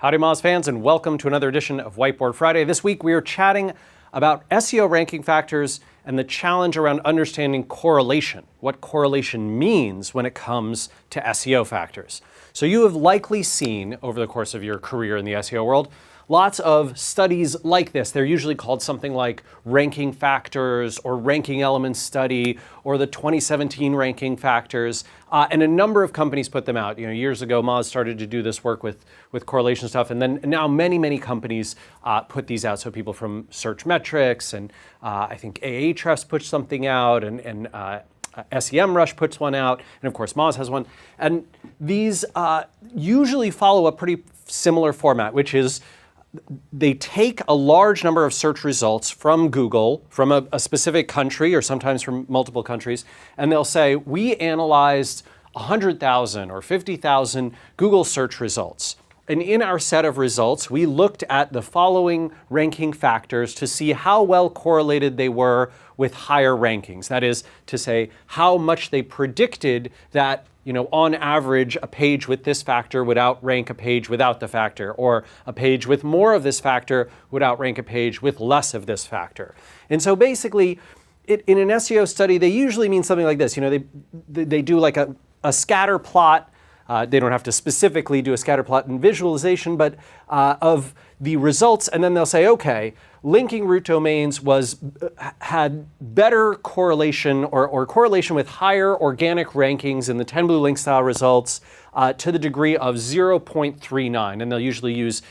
Howdy Moz fans, and welcome to another edition of Whiteboard Friday. This week we are chatting about SEO ranking factors and the challenge around understanding correlation, what correlation means when it comes to SEO factors. So you have likely seen over the course of your career in the SEO world lots of studies like this. They're usually called something like ranking factors or ranking elements study or the 2017 ranking factors. And a number of companies put them out. Years ago, Moz started to do this work with correlation stuff. And then now many companies put these out. So people from Search Metrics and I think Ahrefs put something out and SEMrush puts one out, and of course Moz has one. And these usually follow a pretty similar format, which is they take a large number of search results from Google, from a specific country or sometimes from multiple countries, and they'll say, we analyzed 100,000 or 50,000 Google search results. And in our set of results, we looked at the following ranking factors to see how well correlated they were with higher rankings. That is to say, how much they predicted that on average, a page with this factor would outrank a page without the factor, or a page with more of this factor would outrank a page with less of this factor. And so basically, in an SEO study, they usually mean something like this. They do like a scatter plot. They don't have to specifically do a scatter plot in visualization, but of the results, and then they'll say, okay, linking root domains had better correlation or correlation with higher organic rankings in the 10 blue link style results to the degree of 0.39. And they'll usually use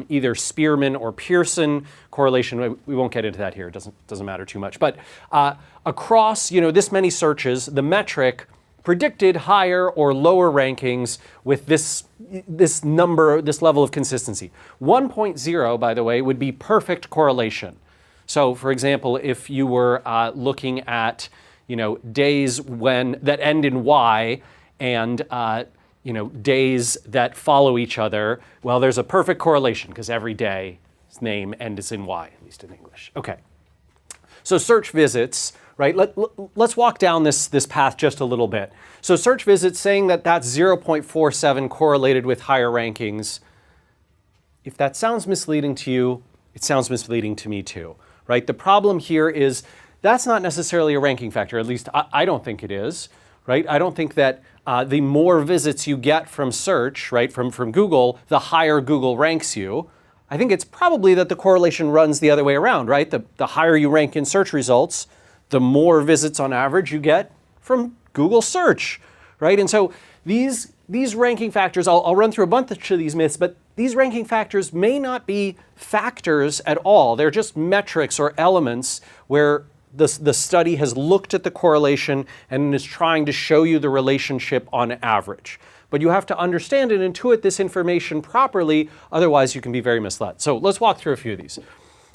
either Spearman or Pearson correlation. We won't get into that here. It doesn't matter too much. But across this many searches, the metric predicted higher or lower rankings with this level of consistency. 1.0, by the way, would be perfect correlation. So, for example, if you were looking at days that end in Y and days that follow each other, well, there's a perfect correlation because every day's name ends in Y, at least in English. Okay. So search visits, right? Let's walk down this path just a little bit. So search visits, saying that that's 0.47 correlated with higher rankings. If that sounds misleading to you, it sounds misleading to me too, right? The problem here is that's not necessarily a ranking factor. At least I don't think it is, right? I don't think that the more visits you get from search, right, from Google, the higher Google ranks you. I think it's probably that the correlation runs the other way around, right? The higher you rank in search results, the more visits on average you get from Google search, right? And so these ranking factors, I'll run through a bunch of these myths, but these ranking factors may not be factors at all. They're just metrics or elements where the study has looked at the correlation and is trying to show you the relationship on average. But you have to understand and intuit this information properly, otherwise you can be very misled. So let's walk through a few of these.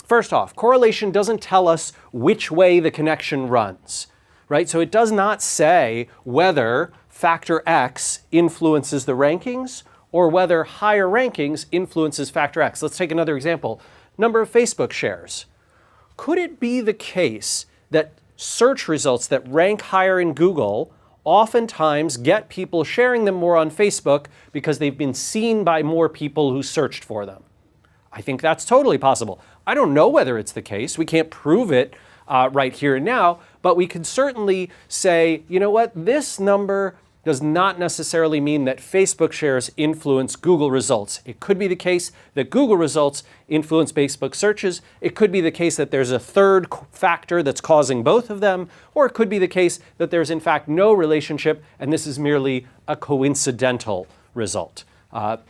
First off, correlation doesn't tell us which way the connection runs, right? So it does not say whether factor X influences the rankings or whether higher rankings influences factor X. Let's take another example. Number of Facebook shares. Could it be the case that search results that rank higher in Google oftentimes get people sharing them more on Facebook because they've been seen by more people who searched for them? I think that's totally possible. I don't know whether it's the case. We can't prove it right here and now, but we can certainly say, you know what, this number does not necessarily mean that Facebook shares influence Google results. It could be the case that Google results influence Facebook searches. It could be the case that there's a third factor that's causing both of them, or it could be the case that there's in fact no relationship and this is merely a coincidental result.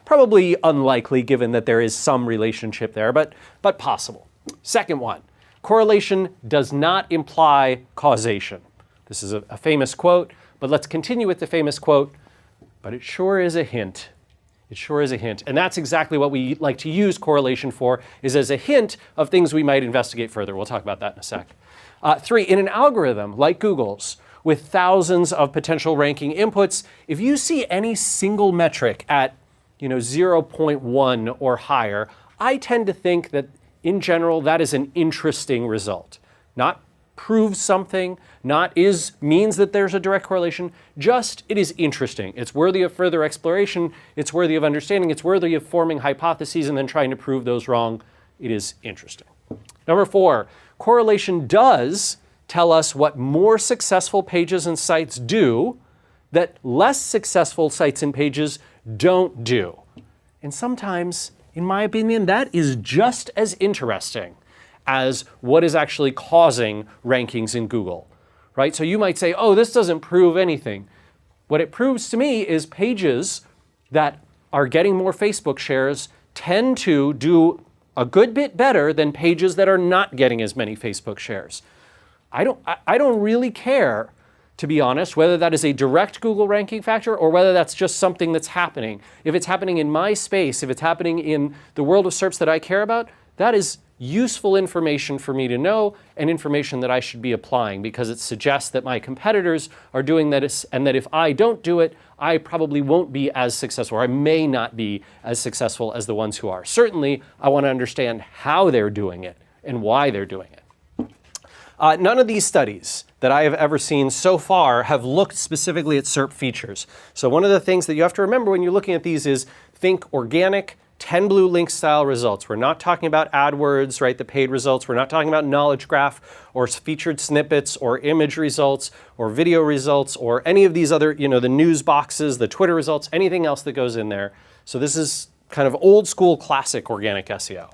Probably unlikely given that there is some relationship there, but possible. Second one, correlation does not imply causation. This is a famous quote, but let's continue with the famous quote, but it sure is a hint. It sure is a hint. And that's exactly what we like to use correlation for, is as a hint of things we might investigate further. We'll talk about that in a sec. 3, in an algorithm like Google's, with thousands of potential ranking inputs, if you see any single metric at 0.1 or higher, I tend to think that in general that is an interesting result. Not proves something, not means that there's a direct correlation, just it is interesting. It's worthy of further exploration, it's worthy of understanding, it's worthy of forming hypotheses and then trying to prove those wrong. It is interesting. Number 4, correlation does tell us what more successful pages and sites do that less successful sites and pages don't do. And sometimes, in my opinion, that is just as interesting as what is actually causing rankings in Google, right? So you might say, oh, this doesn't prove anything. What it proves to me is pages that are getting more Facebook shares tend to do a good bit better than pages that are not getting as many Facebook shares. I don't really care, to be honest, whether that is a direct Google ranking factor or whether that's just something that's happening. If it's happening in my space, if it's happening in the world of SERPs that I care about, that is useful information for me to know and information that I should be applying because it suggests that my competitors are doing that and that if I don't do it, I probably won't be as successful, or I may not be as successful as the ones who are. Certainly, I want to understand how they're doing it and why they're doing it. None of these studies that I have ever seen so far have looked specifically at SERP features. So one of the things that you have to remember when you're looking at these is think organic, 10 blue link style results. We're not talking about AdWords, right, the paid results. We're not talking about knowledge graph or featured snippets or image results or video results or any of these other, the news boxes, the Twitter results, anything else that goes in there. So this is kind of old school classic organic SEO.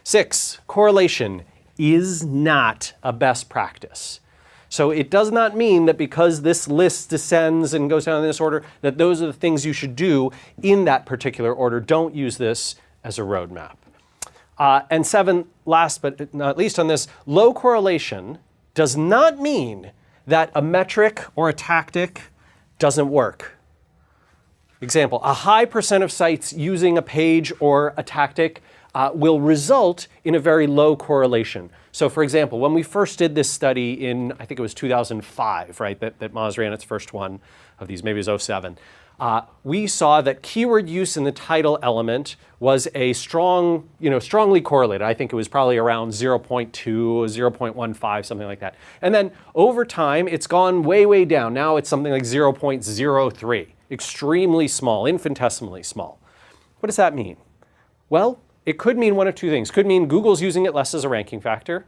6, correlation is not a best practice. So it does not mean that because this list descends and goes down in this order, that those are the things you should do in that particular order. Don't use this as a roadmap. And 7, last but not least on this, low correlation does not mean that a metric or a tactic doesn't work. Example, a high % of sites using a page or a tactic will result in a very low correlation. So for example, when we first did this study in, I think it was 2005, right, that Moz ran its first one of these, maybe it was 07, we saw that keyword use in the title element was a strong, strongly correlated. I think it was probably around 0.2, 0.15, something like that. And then over time, it's gone way, way down. Now it's something like 0.03, extremely small, infinitesimally small. What does that mean? Well, it could mean one of two things. It could mean Google's using it less as a ranking factor.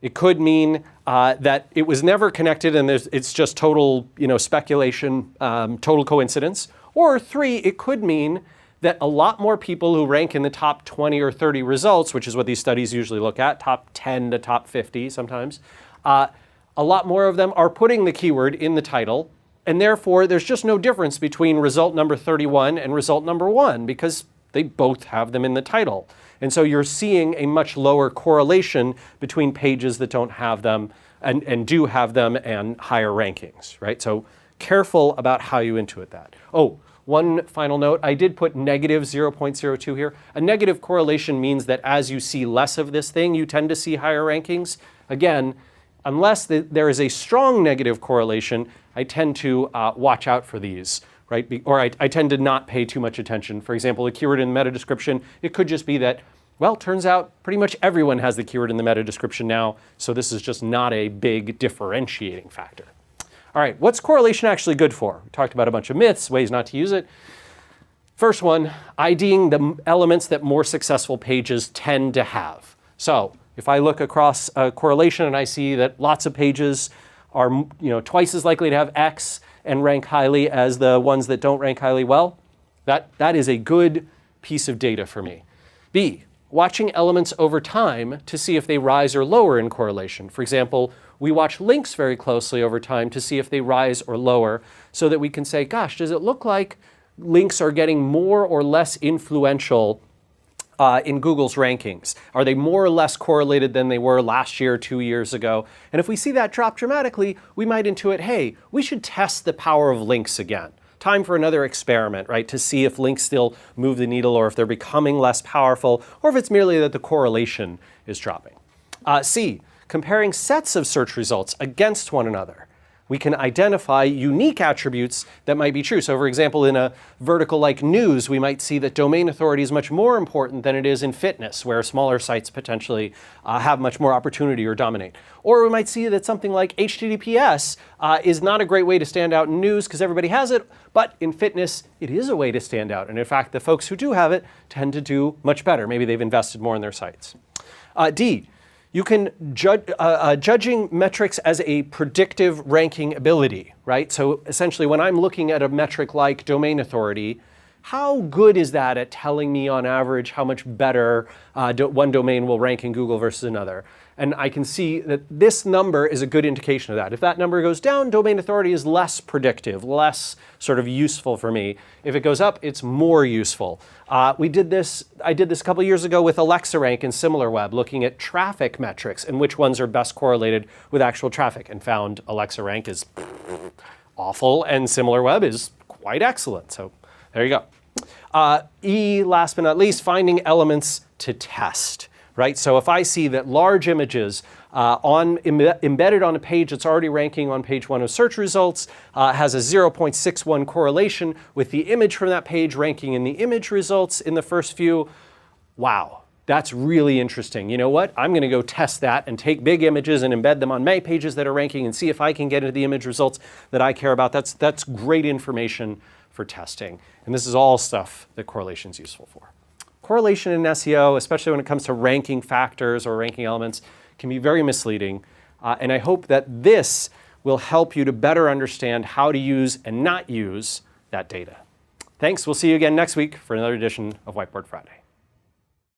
It could mean that it was never connected and it's just total speculation, total coincidence. Or 3, it could mean that a lot more people who rank in the top 20 or 30 results, which is what these studies usually look at, top 10 to top 50 sometimes, a lot more of them are putting the keyword in the title. And therefore, there's just no difference between result number 31 and result number 1 because they both have them in the title. And so you're seeing a much lower correlation between pages that don't have them and do have them and higher rankings, right? So careful about how you intuit that. Oh, one final note, I did put negative 0.02 here. A negative correlation means that as you see less of this thing, you tend to see higher rankings. Again, unless there is a strong negative correlation, I tend to watch out for these. Right? Or I tend to not pay too much attention. For example, a keyword in the meta description, it could just be that, well, turns out pretty much everyone has the keyword in the meta description now, so this is just not a big differentiating factor. All right, what's correlation actually good for? We talked about a bunch of myths, ways not to use it. First one, IDing the elements that more successful pages tend to have. So if I look across a correlation and I see that lots of pages are twice as likely to have X and rank highly as the ones that don't rank highly, well, that is a good piece of data for me. B, watching elements over time to see if they rise or lower in correlation. For example, we watch links very closely over time to see if they rise or lower so that we can say, gosh, does it look like links are getting more or less influential in Google's rankings? Are they more or less correlated than they were last year, 2 years ago? And if we see that drop dramatically, we might intuit, hey, we should test the power of links again. Time for another experiment, right, to see if links still move the needle or if they're becoming less powerful or if it's merely that the correlation is dropping. C, comparing sets of search results against one another. we can identify unique attributes that might be true. So for example, in a vertical like news, we might see that domain authority is much more important than it is in fitness, where smaller sites potentially have much more opportunity or dominate. Or we might see that something like HTTPS is not a great way to stand out in news because everybody has it, but in fitness, it is a way to stand out. And in fact, the folks who do have it tend to do much better. Maybe they've invested more in their sites. D, you can judging metrics as a predictive ranking ability, right? So essentially, when I'm looking at a metric like domain authority, how good is that at telling me on average how much better one domain will rank in Google versus another? And I can see that this number is a good indication of that. If that number goes down, domain authority is less predictive, less sort of useful for me. If it goes up, it's more useful. I did this a couple years ago with Alexa Rank and SimilarWeb, looking at traffic metrics and which ones are best correlated with actual traffic, and found Alexa Rank is awful and SimilarWeb is quite excellent. So there you go. E, last but not least, finding elements to test. Right? So if I see that large images embedded on a page that's already ranking on page 1 of search results has a 0.61 correlation with the image from that page ranking in the image results in the first few, wow, that's really interesting. You know what? I'm going to go test that and take big images and embed them on my pages that are ranking and see if I can get into the image results that I care about. That's great information for testing. And this is all stuff that correlation is useful for. Correlation in SEO, especially when it comes to ranking factors or ranking elements, can be very misleading. And I hope that this will help you to better understand how to use and not use that data. Thanks. We'll see you again next week for another edition of Whiteboard Friday.